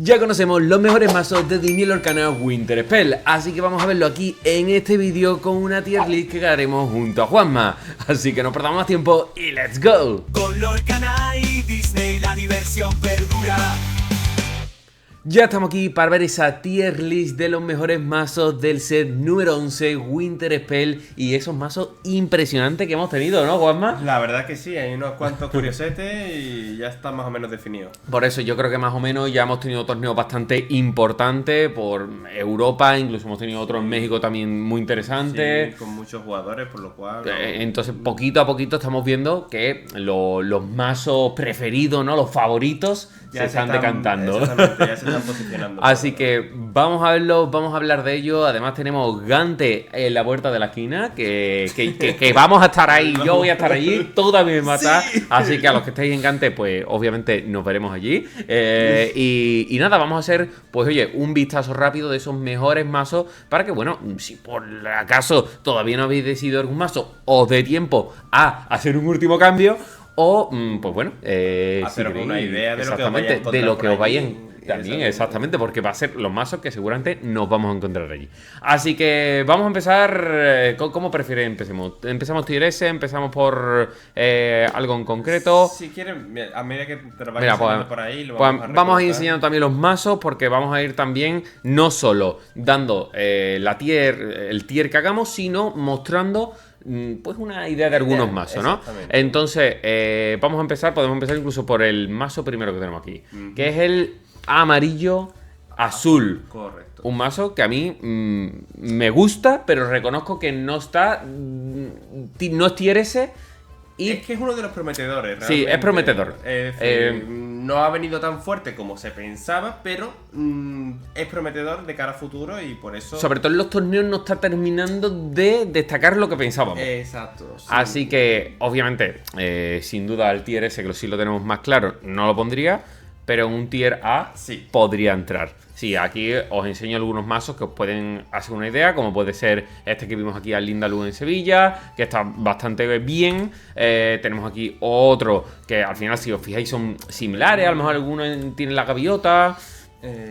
Ya conocemos los mejores mazos de Disney Lorcana Winter Spell, así que vamos a verlo aquí en este vídeo con una tier list que haremos junto a Juanma. Así que no perdamos más tiempo y ¡let's go! Con Lorcana y Disney la diversión perdura. Ya estamos aquí para ver esa tier list de los mejores mazos del set número 11 Winter Spell y esos mazos impresionantes que hemos tenido, ¿no, Juanma? La verdad que sí, hay unos cuantos curiosetes y ya está más o menos definido. Por eso yo creo que más o menos ya hemos tenido torneos bastante importantes por Europa, incluso hemos tenido otros en México también muy interesantes. Sí, con muchos jugadores, por lo cual... Entonces poquito a poquito estamos viendo que los mazos preferidos, ¿no? Los favoritos ya se están decantando. Exactamente, ya se están posicionando. Así que vamos a verlo, vamos a hablar de ello. Además tenemos Gante en la puerta de la esquina, que vamos a estar ahí. Yo voy a estar allí, toda mi mata. Sí. Así que a los que estéis en Gante, pues obviamente nos veremos allí. Y nada, vamos a hacer, pues oye, un vistazo rápido de esos mejores mazos para que, bueno, si por acaso todavía no habéis decidido algún mazo, os dé tiempo a hacer un último cambio. O, pues bueno, hacer si una idea de lo que os vaya a encontrar, de lo que os vayan también, exactamente, porque va a ser los mazos que seguramente nos vamos a encontrar allí. Así que vamos a empezar. ¿Cómo prefieres empecemos? ¿Empezamos tier S? ¿Empezamos por algo en concreto? Si quieren, a medida que te lo vayas enseñando por ahí, lo vamos a ir enseñando también los mazos, porque vamos a ir también no solo dando el tier que hagamos, sino mostrando pues una idea de algunos mazos, ¿no? Entonces, vamos a empezar, podemos empezar incluso por el mazo primero que tenemos aquí, que es el amarillo azul. Correcto. Un mazo que a mí me gusta, pero reconozco que no está, no es tier S. Y es que es uno de los prometedores, realmente. Sí, es prometedor. Es decir, no ha venido tan fuerte como se pensaba, pero es prometedor de cara a futuro y por eso... Sobre todo en los torneos no está terminando de destacar lo que pensábamos. Exacto. Sí. Así que, obviamente, sin duda el tier S, que sí lo tenemos más claro, no lo pondría, pero en un tier A sí podría entrar. Sí, aquí os enseño algunos mazos que os pueden hacer una idea, como puede ser este que vimos aquí al Lindaloo en Sevilla, que está bastante bien. Tenemos aquí otro que al final, si os fijáis, son similares. A lo mejor algunos tienen la gaviota.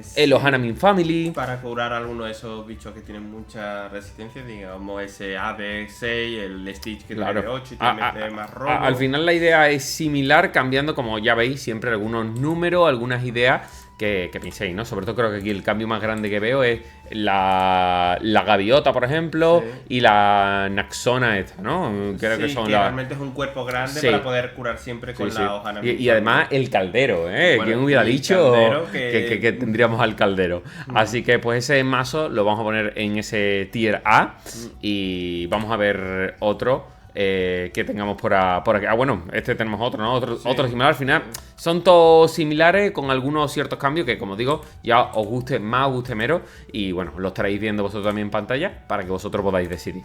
Sí, los Hanamin Family. Para curar alguno de esos bichos que tienen mucha resistencia, digamos ese AD6, el Stitch que tiene 8 y tiene más robo. Al final la idea es similar, cambiando, como ya veis, siempre algunos números, algunas ideas que penséis, ¿no? Sobre todo creo que aquí el cambio más grande que veo es la gaviota, por ejemplo, sí, y la Naxona esta, ¿no? Creo que son que realmente es un cuerpo grande, sí, para poder curar siempre con la hoja. Y además el caldero, ¿eh? Bueno, ¿quién hubiera dicho que tendríamos al caldero? Así que pues ese mazo lo vamos a poner en ese tier A y vamos a ver otro que tengamos por aquí. Bueno, este tenemos otro, ¿no? Otro similar. Al final son todos similares con algunos ciertos cambios que, como digo, ya os guste más, os guste menos. Y bueno, lo estaréis viendo vosotros también en pantalla para que vosotros podáis decidir.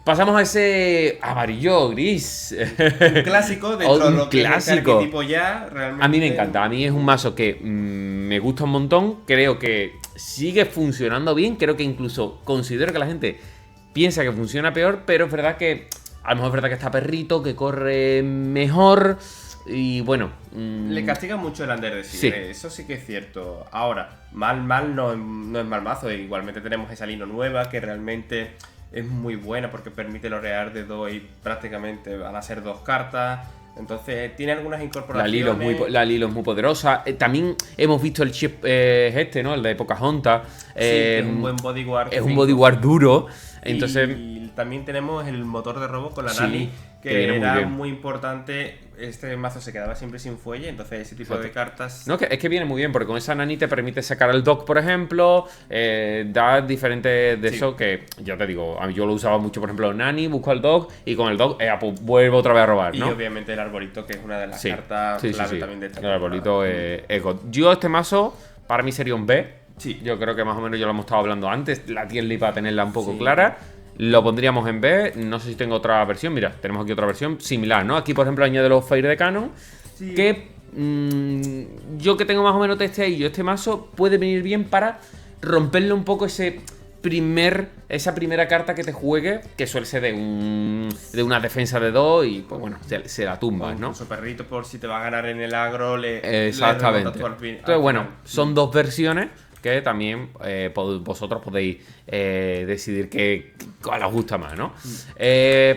Pasamos a ese amarillo gris. Un clásico dentro de lo que es este arquetipo ya. Realmente... A mí me encanta. A mí es un mazo que me gusta un montón. Creo que sigue funcionando bien. Creo que incluso considero que la gente piensa que funciona peor, pero es verdad que... A lo mejor es verdad que está perrito, que corre mejor y bueno... Le castiga mucho el Under de Sigre, eso sí que es cierto. Ahora, mal no es mal mazo. Igualmente tenemos esa Lino nueva que realmente es muy buena porque permite lorear de 2 y prácticamente van a ser 2 cartas. Entonces tiene algunas incorporaciones. La Lilo es muy poderosa. También hemos visto el chip ¿no? El de Pocahontas. Que es un buen bodyguard. Es un bodyguard duro. Entonces... Y también tenemos el motor de robo con la Nani, que era muy importante. Este mazo se quedaba siempre sin fuelle, entonces ese tipo de cartas... No, es que viene muy bien, porque con esa Nani te permite sacar el Dog, por ejemplo, da diferentes de eso que, ya te digo, yo lo usaba mucho, por ejemplo, Nani, busco el Dog, y con el Dog, pues vuelvo otra vez a robar, ¿no? Y obviamente el arbolito, que es una de las cartas clave también de esta temporada. El arbolito es God. Yo este mazo, para mí sería un B. Sí. Yo creo que más o menos ya lo hemos estado hablando antes, la tier list para tenerla un poco clara. Lo pondríamos en B, no sé si tengo otra versión. Mira, tenemos aquí otra versión similar, ¿no? Aquí, por ejemplo, añade los Fire de Canon, que yo que tengo más o menos este mazo puede venir bien para romperle un poco ese esa primera carta que te juegue, que suele ser de una defensa de 2 y pues bueno, se la tumbas, ¿no? Incluso perrito por si te va a ganar en el agro, Exactamente. Entonces, bueno, son 2 versiones que también vosotros podéis decidir cuál os gusta más, ¿no?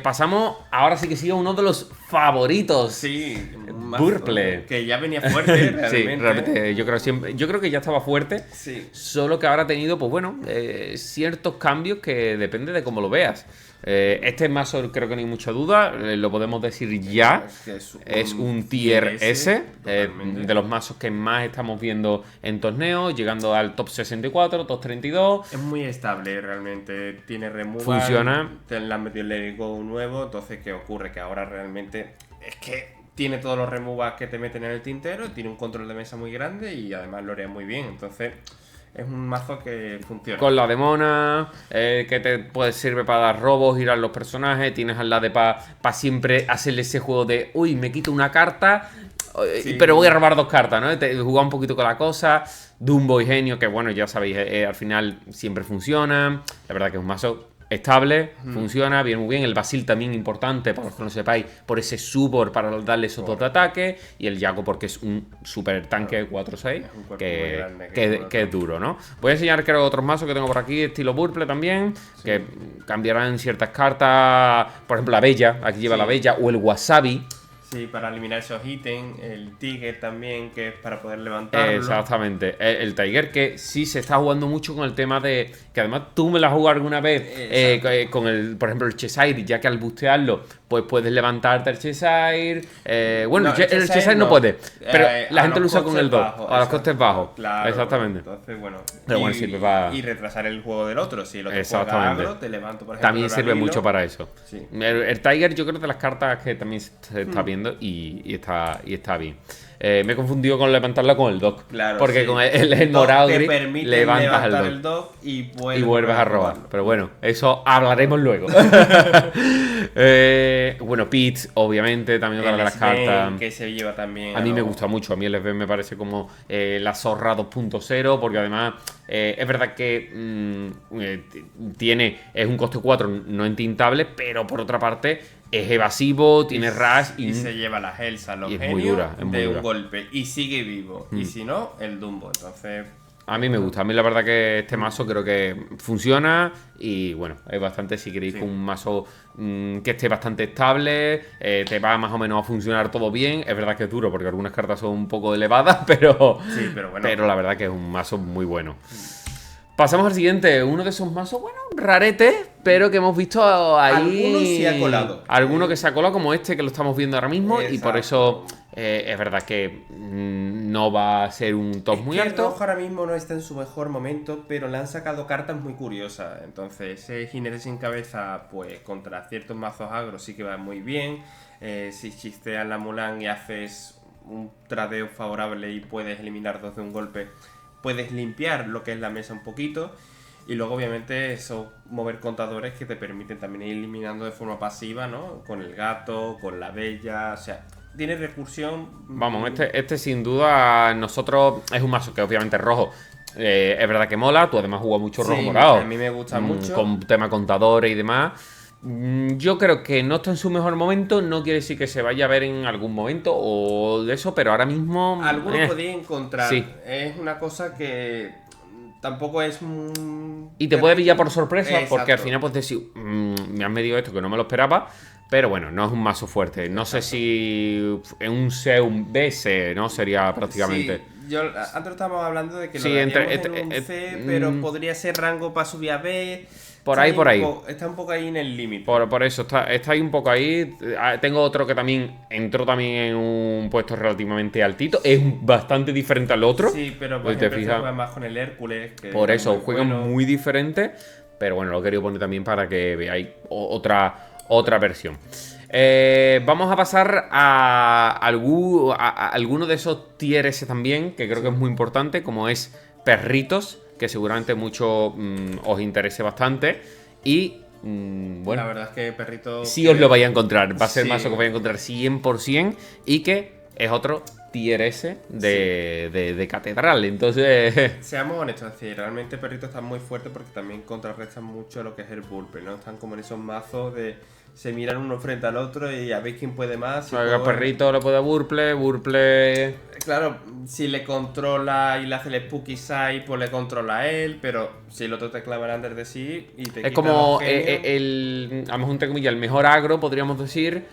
Pasamos, ahora sí que sigue uno de los favoritos. Sí, Burple. Que ya venía fuerte, realmente. Sí, realmente yo creo que ya estaba fuerte. Sí. Solo que ahora ha tenido, pues bueno, ciertos cambios que depende de cómo lo veas. Este mazo creo que no hay mucha duda, lo podemos decir ya. Es un tier S, de los mazos que más estamos viendo en torneos, llegando al top 64, top 32. Es muy estable realmente, tiene removal, funciona. Te le han metido el Let It Go nuevo, entonces ¿qué ocurre? Que ahora realmente es que tiene todos los removals que te meten en el tintero, tiene un control de mesa muy grande y además lo haría muy bien, entonces... Es un mazo que funciona. Con la demona, que te sirve para dar robos, girar los personajes. Tienes al lado de para siempre hacerle ese juego de uy, me quito una carta, sí, pero voy a robar 2 cartas, ¿no? Jugar un poquito con la cosa. Dumbo y Genio, que bueno, ya sabéis, al final siempre funcionan. La verdad que es un mazo estable, funciona bien, muy bien. El Basil también importante, para los que no sepáis, por ese support para darle esos 2 de ataque. Y el Yago porque es un super tanque 4-6 que es duro, ¿no? Voy a enseñar creo otros mazos que tengo por aquí, estilo Burple también, que cambiarán ciertas cartas. Por ejemplo, la Bella, aquí lleva la Bella, o el Wasabi. Sí, para eliminar esos ítems, el Tiger también, que es para poder levantarlo. Exactamente, el Tiger que sí se está jugando mucho con el tema de... Que además tú me la has jugado alguna vez con por ejemplo, el Cheshire, ya que al bustearlo, pues puedes levantarte el Cheshire. Bueno, no, el Cheshire no puede, pero la gente lo usa con el 2, a los costes bajos. Claro, exactamente. Entonces, bueno, pero bueno, sirve para... Y retrasar el juego del otro, si el otro juega agro, te levanto, por ejemplo. También sirve mucho para eso. Sí. El Tiger yo creo de las cartas que también se está viendo y está bien. Me he confundido con levantarla con el Dock. Claro, porque con el morado gris levantas el Dock y vuelves a robar. Pero bueno, eso hablaremos luego. Bueno, Pete, obviamente, también otra de las cartas. Que se lleva también. A mí me gusta mucho. A mí el SBN me parece como la zorra 2.0, porque además es verdad que es un coste 4 no entintable, pero por otra parte es evasivo, tiene rush y se lleva las Elsa, los genios muy dura, un golpe y sigue vivo. Y si no, el Dumbo. Entonces... A mí me gusta. A mí la verdad que este mazo creo que funciona y bueno, es bastante, si queréis, con un mazo que esté bastante estable, te va más o menos a funcionar todo bien. Es verdad que es duro porque algunas cartas son un poco elevadas, pero bueno. Pero la verdad que es un mazo muy bueno. Pasamos al siguiente, uno de esos mazos, bueno, raretes, pero que hemos visto ahí... Algunos se ha colado. Alguno que se ha colado, como este que lo estamos viendo ahora mismo. Exacto. Y por eso es verdad que no va a ser un top muy alto. El rojo ahora mismo no está en su mejor momento, pero le han sacado cartas muy curiosas. Entonces, ese jinete sin cabeza, pues contra ciertos mazos agro sí que va muy bien. Si chisteas la Mulan y haces un tradeo favorable y puedes eliminar 2 de un golpe... Puedes limpiar lo que es la mesa un poquito y luego obviamente eso, mover contadores que te permiten también ir eliminando de forma pasiva, ¿no? Con el gato, con la bella, o sea, tiene recursión. Vamos, este sin duda nosotros es un mazo que obviamente es rojo. Es verdad que mola, tú además jugas mucho rojo morado. A mí me gusta mucho. Con tema contadores y demás. Yo creo que no está en su mejor momento, no quiere decir que se vaya a ver en algún momento o de eso, pero ahora mismo... Algunos podéis encontrar. Sí. Es una cosa que tampoco es... Y te puede pillar por sorpresa. Exacto. Porque al final puedes decir, me has medido esto que no me lo esperaba. Pero bueno, no es un mazo fuerte. No sé si en un C, un B, C, ¿no? Sería prácticamente... Sí. Antes estábamos hablando de que lo daríamos en un C, pero podría ser rango para subir a B... Por ahí. Está un poco ahí en el límite. Por eso, está ahí un poco ahí. Tengo otro que también entró también en un puesto relativamente altito. Es bastante diferente al otro. Sí, pero por ejemplo, juega más con el Hércules. Que por eso, juegan muy diferente. Pero bueno, lo he querido poner también para que veáis otra versión. Vamos a pasar a alguno de esos tier S también, que creo que es muy importante, como es Perritos, que seguramente mucho os interese bastante. Y bueno, la verdad es que Perrito... Sí os lo vais a encontrar. Va a ser mazo que os vais a encontrar 100%. Y que es otro tier S de catedral. Entonces... Seamos honestos, es decir, realmente Perrito está muy fuerte porque también contrarrestan mucho lo que es el Burple, ¿no? Están como en esos mazos de... Se miran uno frente al otro y a ver quién puede más. Perrito le puede a Burple. Claro, si le controla y le hace el Spooky Side, pues le controla a él, pero si el otro te clava el Under de sí y te es como a lo mejor entre comillas, el mejor agro, podríamos decir,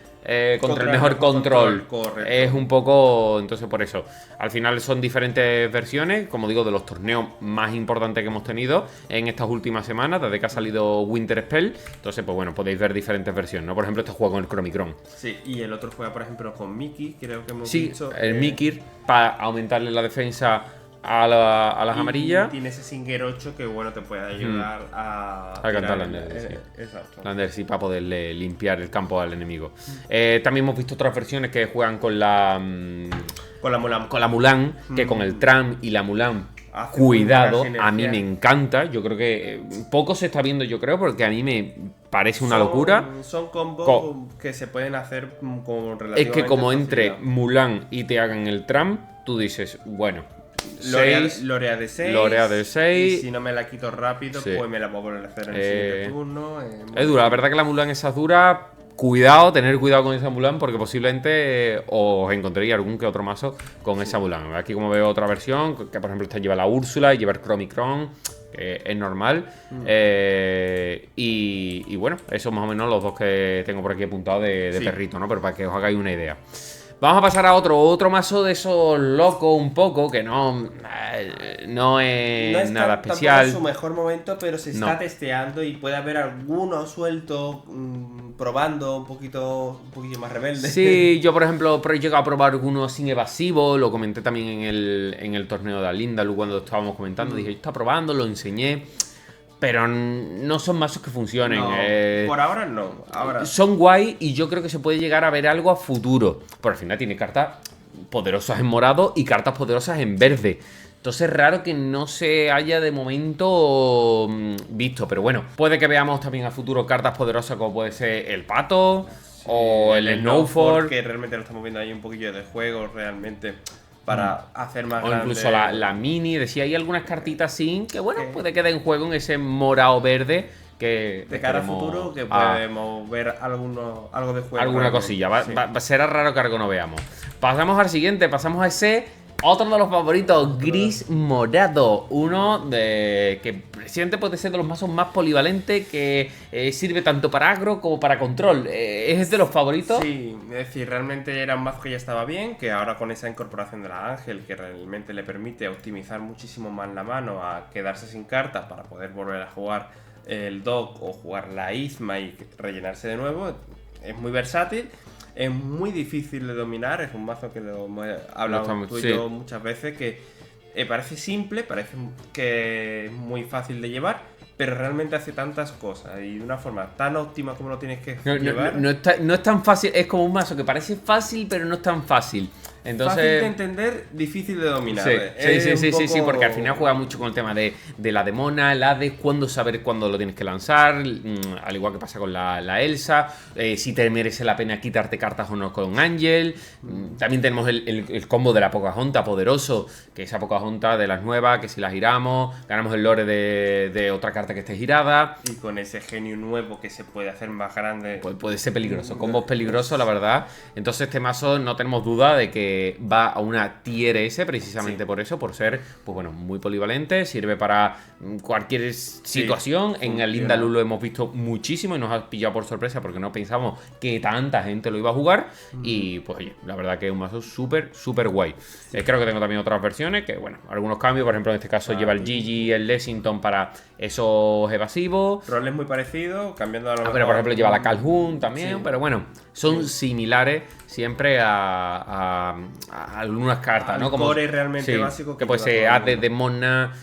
contra el mejor control. Correcto. Es un poco, entonces por eso. Al final son diferentes versiones, como digo, de los torneos más importantes que hemos tenido en estas últimas semanas, desde que ha salido Winter Spell. Entonces, pues bueno, podéis ver diferentes versiones, ¿no? Por ejemplo, este juega con el Chromicron. Sí, y el otro juega, por ejemplo, con Mickey, creo que hemos visto. Sí, el Mickey, para aumentarle la defensa a las amarillas. Tiene ese Singer 8 que bueno te puede ayudar a cantar Lander, sí. Exacto. Lander, sí, para poderle limpiar el campo al enemigo. También hemos visto otras versiones que juegan con la Mulan. Con la Mulan, que con el Tram y la Mulan. Cuidado, a mí me encanta. Yo creo que poco se está viendo, yo creo, porque a mí me parece una locura. Son combos que se pueden hacer con relativamente Es que como facilidad. entre Mulan y te hagan el Tram, tú dices, bueno, Lorea de 6. Lorea de 6. Y si no me la quito rápido, Sí. pues me la puedo volver a hacer en el siguiente turno. Es dura, la verdad que la Mulan esa es dura. Cuidado, tener cuidado con esa Mulan, porque posiblemente os encontraría algún que otro mazo con esa Mulan. Aquí como veo otra versión, que por ejemplo esta lleva la Úrsula y lleva el Chromicron, que es normal. Y bueno, esos más o menos los dos que tengo por aquí apuntados de Perrito, ¿no? Pero para que os hagáis una idea. Vamos a pasar a otro mazo de esos locos un poco, que no es nada especial. No es su mejor momento, pero se está testeando y puede haber alguno suelto probando un poquillo más rebelde. Sí, yo por ejemplo he llegado a probar alguno sin evasivo, lo comenté también en el torneo de Alindalu cuando estábamos comentando, dije, yo estaba probando, lo enseñé. Pero no son mazos que funcionen. No, por ahora no. Son guay y yo creo que se puede llegar a ver algo a futuro. Pero al final tiene cartas poderosas en morado y cartas poderosas en verde. Entonces es raro que no se haya de momento visto. Pero bueno, puede que veamos también a futuro cartas poderosas como puede ser el Pato o el Snowfall. Que realmente lo estamos viendo ahí un poquillo de juego realmente. Para hacer más o grande. incluso la mini, decía, hay algunas cartitas sin que bueno, puede quedar en juego en ese morado verde que de cara a futuro que podemos ver algo de juego. Alguna cosilla, será raro que algo no veamos. Pasamos al siguiente, pasamos a ese otro de los favoritos, gris morado, uno de que presidente puede ser de los mazos más polivalentes, que sirve tanto para agro como para control. ¿Es de los favoritos? Sí, es decir, realmente era un mazo que ya estaba bien, que ahora con esa incorporación de la Ángel, que realmente le permite optimizar muchísimo más la mano a quedarse sin cartas para poder volver a jugar el Doc o jugar la Izma y rellenarse de nuevo, es muy versátil. Es muy difícil de dominar, es un mazo que lo hemos hablado tú y yo muchas veces, que parece simple, parece que es muy fácil de llevar, pero realmente hace tantas cosas y de una forma tan óptima como lo tienes que llevar. No es tan fácil, es como un mazo que parece fácil, pero no es tan fácil. Entonces, fácil de entender, difícil de dominar. Sí, porque al final juega mucho con el tema de la Demona, el Hades, cuándo saber cuándo lo tienes que lanzar, al igual que pasa con la Elsa, si te merece la pena quitarte cartas o no con Ángel. También tenemos el combo de la Pocahontas poderoso, que esa Pocahontas de las nuevas, que si la giramos, ganamos el lore de otra carta que esté girada. Y con ese genio nuevo que se puede hacer más grande. Puede ser peligroso, combos peligrosos, la verdad. Entonces este mazo no tenemos duda de que va a una tier S precisamente por eso, por ser pues bueno, muy polivalente, sirve para cualquier situación. En el Alindalu lo hemos visto muchísimo y nos ha pillado por sorpresa porque no pensamos que tanta gente lo iba a jugar. Y pues oye, la verdad que es un mazo súper guay. Creo que tengo también otras versiones que bueno, algunos cambios, por ejemplo en este caso lleva el Gigi, el Lexington para esos evasivos. Roles muy parecidos, cambiando a lo mejor. Pero por ejemplo lleva la Calhoun también, pero bueno, son similares siempre a algunas cartas, ¿no? Como core realmente básico. Que puede ser Hades, Demona,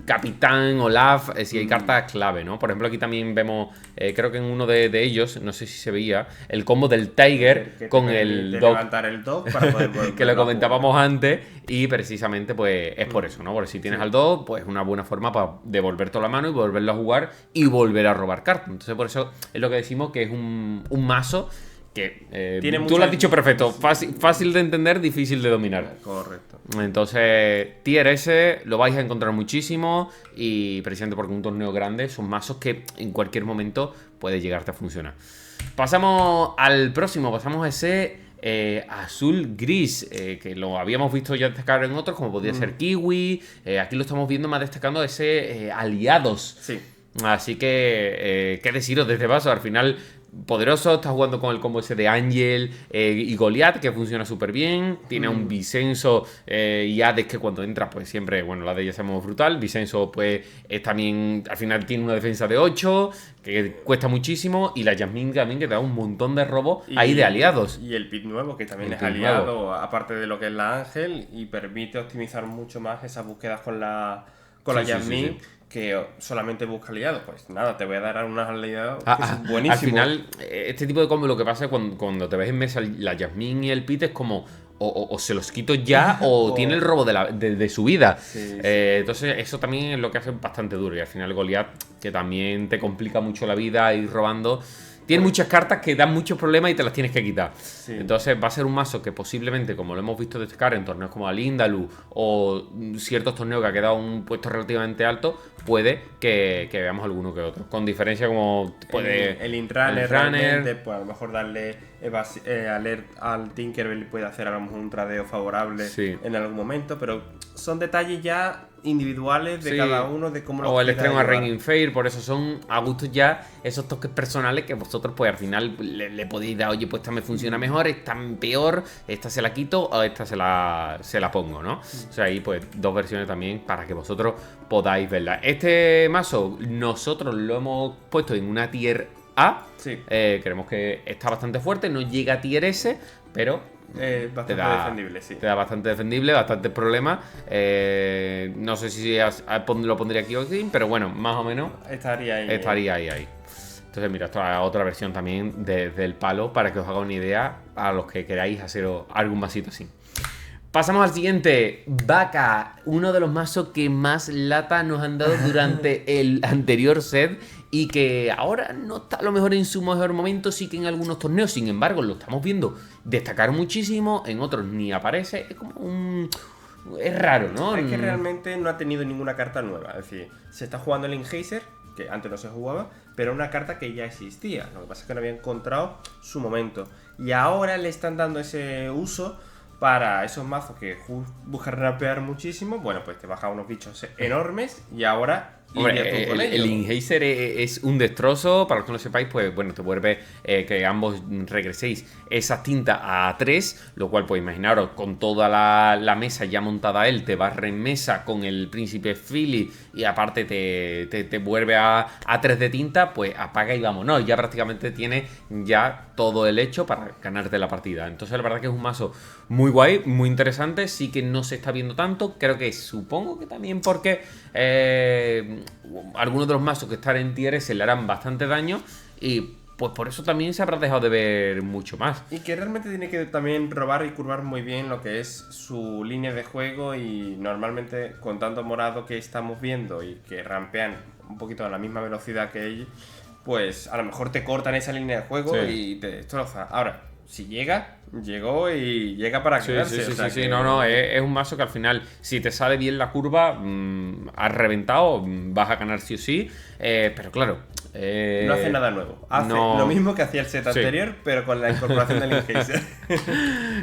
Capitán, Olaf, si hay cartas clave, ¿no? Por ejemplo aquí también vemos, creo que en uno de ellos, no sé si se veía, el combo del Tiger con el Dog. Levantar el Dog para poder que lo comentábamos antes y precisamente pues es por eso, ¿no? Porque si tienes al Dog, pues es una buena forma para devolver toda la mano y volverlo a jugar y volver a robar cartas. Entonces por eso es lo que decimos que es un mazo que tú lo has dicho perfecto, fácil de entender, difícil de dominar. Correcto. Entonces, Tier S lo vais a encontrar muchísimo y precisamente porque un torneo grande son mazos que en cualquier momento puede llegarte a funcionar. Pasamos al próximo, pasamos a ese azul gris, que lo habíamos visto ya destacar en otros, como podría ser Kiwi. Aquí lo estamos viendo más destacando ese aliados. Sí. Así que, ¿qué deciros de este paso? Al final, poderoso, está jugando con el combo ese de Ángel y Goliath, que funciona súper bien. Tiene un Vicenzo y Hades que cuando entra, pues siempre, bueno, la de ella sabemos brutal. Vicenzo, pues, es también, al final tiene una defensa de 8, que cuesta muchísimo. Y la Jasmine también, que te da un montón de robo ahí de aliados. Y el pit nuevo, que también es aliado, aparte de lo que es la Ángel, y permite optimizar mucho más esas búsquedas con la Jasmine. Sí. Que solamente busca aliados, pues nada, te voy a dar unos aliados que son buenísimos. Al final, este tipo de combo lo que pasa es cuando te ves en mesa la Jasmine y el Pit es como o se los quito ya o tiene el robo de su vida. Sí. Entonces eso también es lo que hace bastante duro. Y al final Goliath, que también te complica mucho la vida ir robando, tiene muchas cartas que dan muchos problemas y te las tienes que quitar. Sí. Entonces va a ser un mazo que posiblemente, como lo hemos visto destacar en torneos como Alindalu o ciertos torneos que ha quedado un puesto relativamente alto, puede que veamos alguno que otro. Con diferencia como puede... El Intrunner realmente, pues a lo mejor darle alert al Tinkerbell puede hacer a lo mejor un tradeo favorable en algún momento, pero son detalles ya individuales de cada uno, de cómo lo o el extremo a Reigning Fire, por eso son a gustos ya esos toques personales que vosotros pues al final le podéis dar, oye, pues esta me funciona mejor, esta peor, esta se la quito o esta se la pongo, ¿no? O sea, ahí pues dos versiones también para que vosotros podáis verla. Este mazo nosotros lo hemos puesto en una tier A. Sí. Creemos que está bastante fuerte, no llega a tier S, pero bastante defendible, sí. Te da bastante defendible, bastantes problemas. No sé si lo pondría aquí o aquí, pero bueno, más o menos estaría ahí. Entonces, mira, esto es otra versión también del palo para que os haga una idea a los que queráis hacer algún masito así. Pasamos al siguiente, Vaca, uno de los mazos que más lata nos han dado durante el anterior set y que ahora no está a lo mejor en su mejor momento, sí que en algunos torneos, sin embargo, lo estamos viendo destacar muchísimo, en otros ni aparece, es como es raro, ¿no? Es que realmente no ha tenido ninguna carta nueva, es decir, se está jugando el Enhacer, que antes no se jugaba, pero una carta que ya existía, lo que pasa es que no había encontrado su momento, y ahora le están dando ese uso para esos mazos que buscan rapear muchísimo. Bueno, pues te baja unos bichos enormes y ahora... Hombre, el Enhacer es un destrozo. Para los que no sepáis, pues bueno, te vuelve que ambos regreséis esa tinta a 3, lo cual, pues imaginaros, con toda la mesa ya montada él, te barre en mesa con el príncipe Philly y aparte te vuelve a 3 de tinta, pues apaga y vámonos. Ya prácticamente tiene ya todo el hecho para ganarte la partida. Entonces la verdad que es un mazo muy guay, muy interesante. Sí que no se está viendo tanto. Creo que supongo que también porque algunos de los mazos que están en tier S le harán bastante daño y pues por eso también se habrá dejado de ver mucho más. Y que realmente tiene que también robar y curvar muy bien lo que es su línea de juego, y normalmente con tanto morado que estamos viendo y que rampean un poquito a la misma velocidad que ellos, pues a lo mejor te cortan esa línea de juego y te destroza. Ahora, si llegó y llega para quedarse. Sí, no, es un mazo que al final, si te sale bien la curva, has reventado, vas a ganar sí o sí, pero claro... no hace nada nuevo, hace lo mismo que hacía el set anterior, pero con la incorporación del Enhacer.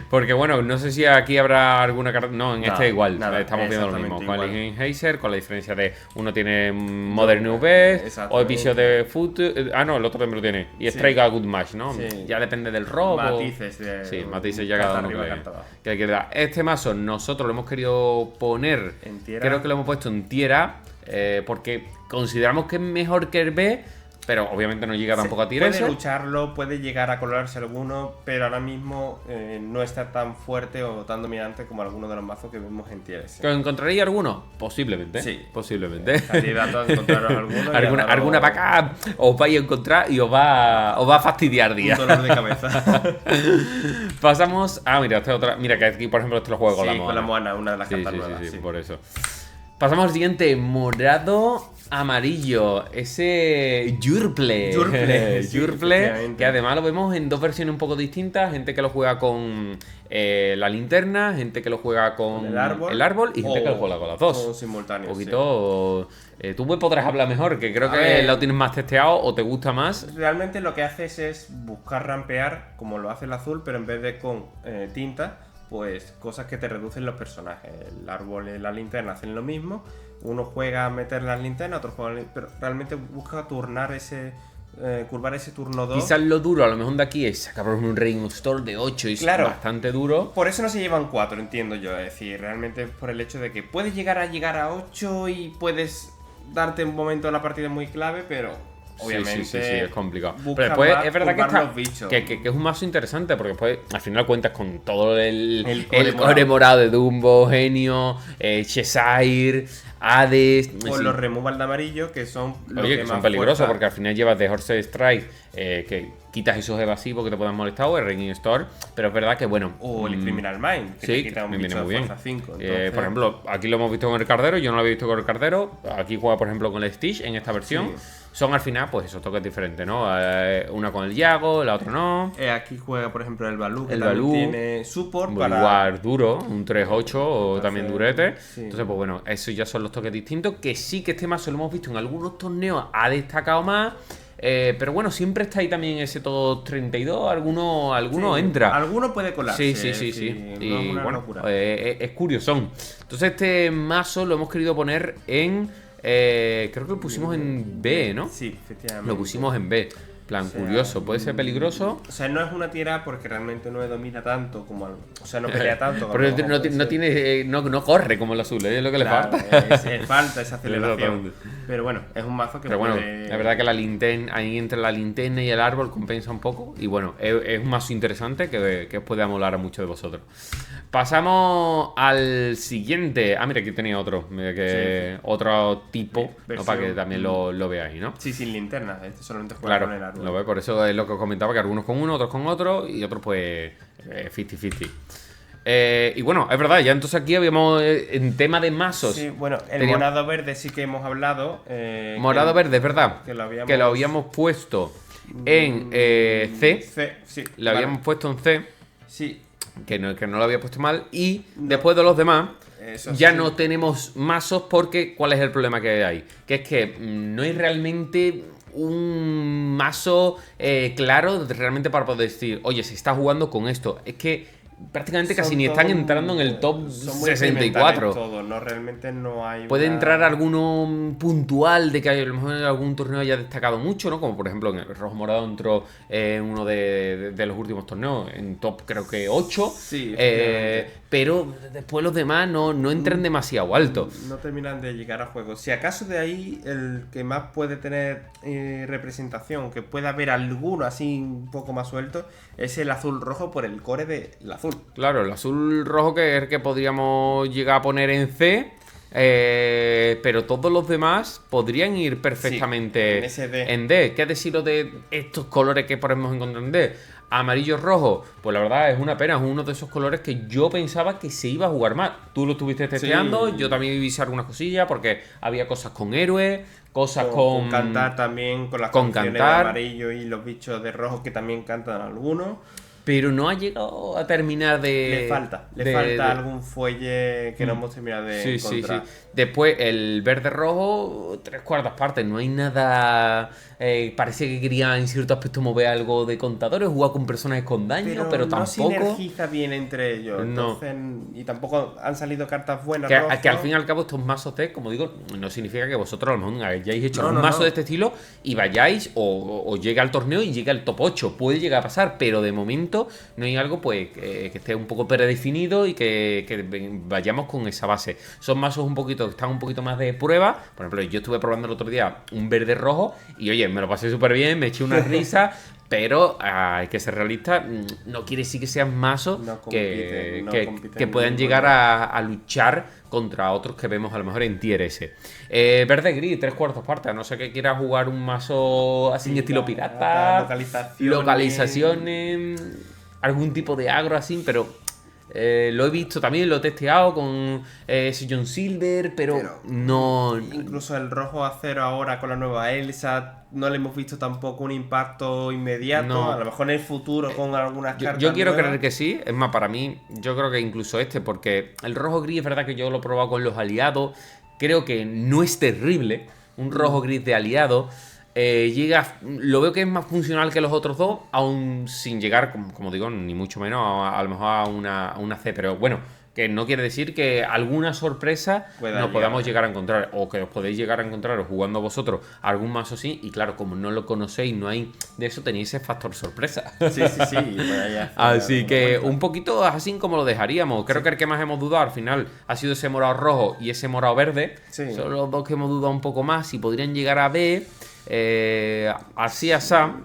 Porque bueno, no sé si aquí habrá alguna carta... No, en este igual, estamos viendo lo mismo, con el Enhacer, con la diferencia de uno tiene Modern UV, o Episodio de Foot... no, el otro también lo tiene, y Strike a Good Match, ¿no? Sí. Ya depende del robo. Matices ya cada uno que hay que dar. Este mazo nosotros lo hemos querido poner, creo que lo hemos puesto en tier A, porque consideramos que es mejor que el B, pero obviamente no llega tampoco a tier S. Puede lucharlo, puede llegar a colarse alguno, pero ahora mismo no está tan fuerte o tan dominante como algunos de los mazos que vemos en tier S. ¿Que encontraréis alguno? Posiblemente. Sí. Posiblemente. Alguna para acá os vais a encontrar y os va a fastidiar día. Un dolor de cabeza. Pasamos... mira, esta otra... Mira, que aquí, por ejemplo, este lo juego con la Moana. Con la Moana, una de las cartas nuevas. Sí, por eso. Pasamos al siguiente, morado. amarillo, ese Yurple, sí, que además lo vemos en dos versiones un poco distintas, gente que lo juega con la linterna, gente que lo juega con el árbol y gente que lo juega con las dos. O simultáneos. Un poquito... tú me podrás hablar mejor, que creo que lo tienes más testeado o te gusta más. Realmente lo que haces es buscar rampear, como lo hace el azul, pero en vez de con tinta, pues cosas que te reducen los personajes. El árbol y la linterna hacen lo mismo. Uno juega a meter las linternas, otro juega pero realmente busca turnar curvar ese turno 2. Quizás lo duro a lo mejor de aquí es sacar un Reign of Storm de 8 y es bastante duro. Por eso no se llevan 4, entiendo yo. Es decir, realmente por el hecho de que puedes llegar a 8 y puedes darte un momento en la partida muy clave, pero obviamente sí, es complicado. Pero después es verdad que es un mazo interesante porque después al final cuentas con todo el core morado de Dumbo, Genio, Cheshire, Hades. O los removal de amarillo, que son que son peligrosos porque al final llevas de Horse Strike, que quitas esos evasivos que te puedan molestar, o el Reigning Store, pero es verdad que bueno. O el Criminal Mind, que te quita un bicho de fuerza 5. Por ejemplo, aquí lo hemos visto con el Cardero, yo no lo había visto con el Cardero. Aquí juega, por ejemplo, con el Stitch en esta versión. Sí. Son al final, pues esos toques diferentes, ¿no? Una con el Yago, la otra no. Aquí juega, por ejemplo, el Balú, que también tiene support para... Igual duro, un 3-8 o también durete. Sí. Entonces, pues bueno, esos ya son los toques distintos. Que sí que este mazo lo hemos visto en algunos torneos, ha destacado más. Pero bueno, siempre está ahí también ese todo 32, alguno entra. Alguno puede colarse. Sí. Y bueno, es curiosón. Entonces este mazo lo hemos querido poner en... creo que lo pusimos en B, ¿no? Sí, efectivamente. Lo pusimos en B. Plan, curioso, puede ser peligroso. O sea, no es una tierra porque realmente no domina tanto como o sea, no pelea tanto. Pero no corre como el azul, es lo que le falta. Falta esa aceleración. Pero bueno, es un mazo que puede... la verdad que la linterna, ahí entre la linterna y el árbol compensa un poco. Y bueno, es un mazo interesante que os puede amolar a muchos de vosotros. Pasamos al siguiente. Mira, aquí tenía otro. Mira que otro tipo, ¿no? Para que también lo veáis, ¿no? Sí, sin linterna. Este solamente juega con el árbol. Lo ve, por eso es lo que os comentaba, que algunos con uno, otros con otro y otros pues 50-50. Y bueno, es verdad, ya entonces aquí habíamos en tema de mazos. Sí, bueno, el morado verde sí que hemos hablado. Morado verde, es verdad. Que lo habíamos puesto en C. Sí, lo habíamos puesto en C. Sí. Que no lo había puesto mal. Y después de los demás... ya no tenemos mazos porque ¿cuál es el problema que hay? Que es que no hay realmente un mazo claro realmente para poder decir, oye, se está jugando con esto. Es que prácticamente casi ni están entrando en el top 64. Todo, no, realmente no hay. Puede entrar alguno puntual de que a lo mejor en algún torneo haya destacado mucho, ¿no? Como por ejemplo en el Rojo Morado entró en uno de los últimos torneos, en top creo que 8. Sí, pero después los demás no entran demasiado alto. No terminan de llegar a juego. Si acaso de ahí el que más puede tener representación, que pueda haber alguno así un poco más suelto, es el azul rojo por el core del azul. Claro, el azul rojo que es el que podríamos llegar a poner en C, pero todos los demás podrían ir perfectamente en D. ¿Qué decirlo de estos colores que podemos encontrar en D? Amarillo rojo, pues la verdad es una pena, es uno de esos colores que yo pensaba que se iba a jugar más. Tú lo estuviste testeando, yo también vi algunas cosillas porque había cosas con héroes, cosas con cantar también, con las canciones de amarillo y los bichos de rojo que también cantan algunos. Pero no ha llegado a terminar de... Le falta algún fuelle que no hemos terminado de encontrar. Sí. Después el verde rojo, 3/4 partes. No hay nada... parece que quería en cierto aspecto mover algo de contadores, jugar con personajes con daño, pero tampoco... no sinergiza bien entre ellos. Entonces, y tampoco han salido cartas buenas. Que al fin y al cabo estos mazos de, como digo, no significa que vosotros a lo mejor hayáis hecho un mazo de este estilo y vayáis o llegue al torneo y llegue al top 8. Puede llegar a pasar, pero de momento no hay algo pues que esté un poco predefinido y que vayamos con esa base. Son mazos un poquito que están un poquito más de prueba. Por ejemplo, yo estuve probando el otro día un verde rojo y oye, me lo pasé súper bien, me eché una risa. Pero hay que ser realista, no quiere decir que sean mazos que puedan llegar a luchar contra otros que vemos a lo mejor en tier S. Verde gris, 3/4 partes. No sé que quiera jugar un mazo así en estilo pirata, localizaciones, algún tipo de agro así, pero Lo he visto también, lo he testeado con ese John Silver, pero no... Incluso el rojo acero ahora con la nueva Elsa, no le hemos visto tampoco un impacto inmediato. No. A lo mejor en el futuro con algunas cartas Yo quiero nuevas. creer que sí. Es más, para mí, yo creo que incluso porque el rojo gris es verdad que yo lo he probado con los aliados. Creo que no es terrible. Un rojo gris de aliado. Lo veo que es más funcional que los otros dos, aún sin llegar, como digo, ni mucho menos a lo mejor a una C. Pero bueno, que no quiere decir que alguna sorpresa nos podamos llegar a encontrar, o que os podéis llegar a encontrar jugando vosotros algún mazo así. Y claro, como no lo conocéis, no hay de eso, tenéis ese factor sorpresa. Sí. Así que un poquito así como lo dejaríamos. Creo que el que más hemos dudado al final ha sido ese morado rojo y ese morado verde. Son los dos que hemos dudado un poco más. Si podrían llegar a B. Así asá,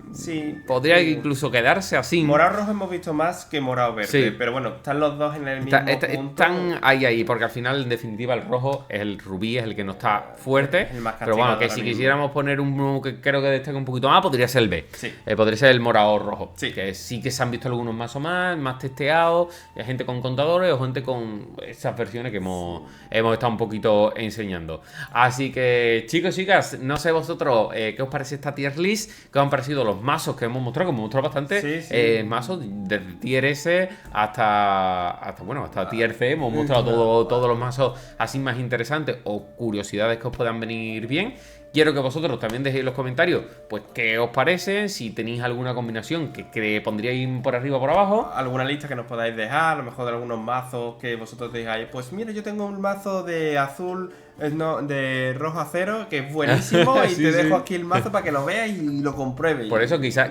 podría incluso quedarse así. Morado rojo hemos visto más que morado verde, pero bueno, están los dos en el mismo punto. Están ahí, porque al final, en definitiva, el rojo es el rubí, es el que no está fuerte. Pero bueno, que si quisiéramos poner uno que creo que destaque un poquito más, podría ser el B. Podría ser el morado rojo. Que sí que se han visto algunos más testeados, gente con contadores o gente con esas versiones que hemos estado un poquito enseñando. Así que, chicos, chicas, no sé vosotros qué os parece esta tier list, qué os han parecido los mazos que hemos mostrado, bastante mazos desde tier S hasta tier C. Hemos mostrado todos los mazos así más interesantes o curiosidades que os puedan venir bien. Quiero que vosotros también dejéis en los comentarios pues qué os parece, si tenéis alguna combinación que pondríais por arriba o por abajo. Alguna lista que nos podáis dejar, a lo mejor de algunos mazos que vosotros digáis, pues mira, yo tengo un mazo de azul, de rojo acero, que es buenísimo y te dejo aquí el mazo para que lo veas y lo compruebes. Por eso quizás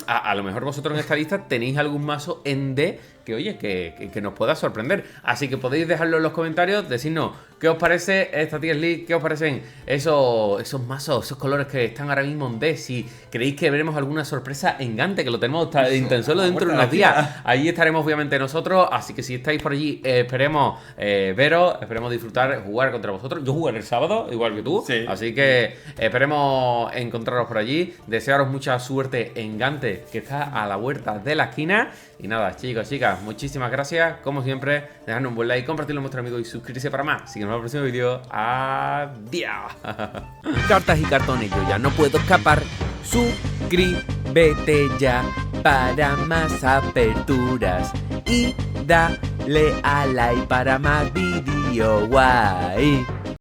a lo mejor vosotros en esta lista tenéis algún mazo en D que, oye, que nos pueda sorprender. Así que podéis dejarlo en los comentarios, decirnos qué os parece esta tier list, qué os parecen esos mazos, esos colores que están ahora mismo en D. Si creéis que veremos alguna sorpresa en Gante, que lo tenemos tan solo dentro de unos días. Ahí estaremos obviamente nosotros, así que si estáis por allí, esperemos veros, esperemos disfrutar, jugar contra vosotros. Yo jugaré el sábado, igual que tú, así que esperemos encontraros por allí. Desearos mucha suerte en Gante, que está a la vuelta de la esquina. Y nada, chicos, chicas, muchísimas gracias. Como siempre, dejadnos un buen like, compartirlo con vuestros amigos y suscribirse para más. Síguenos en el próximo vídeo. Adiós. Cartas y cartones, yo ya no puedo escapar. Suscríbete ya para más aperturas y dale a like para más vídeo guay.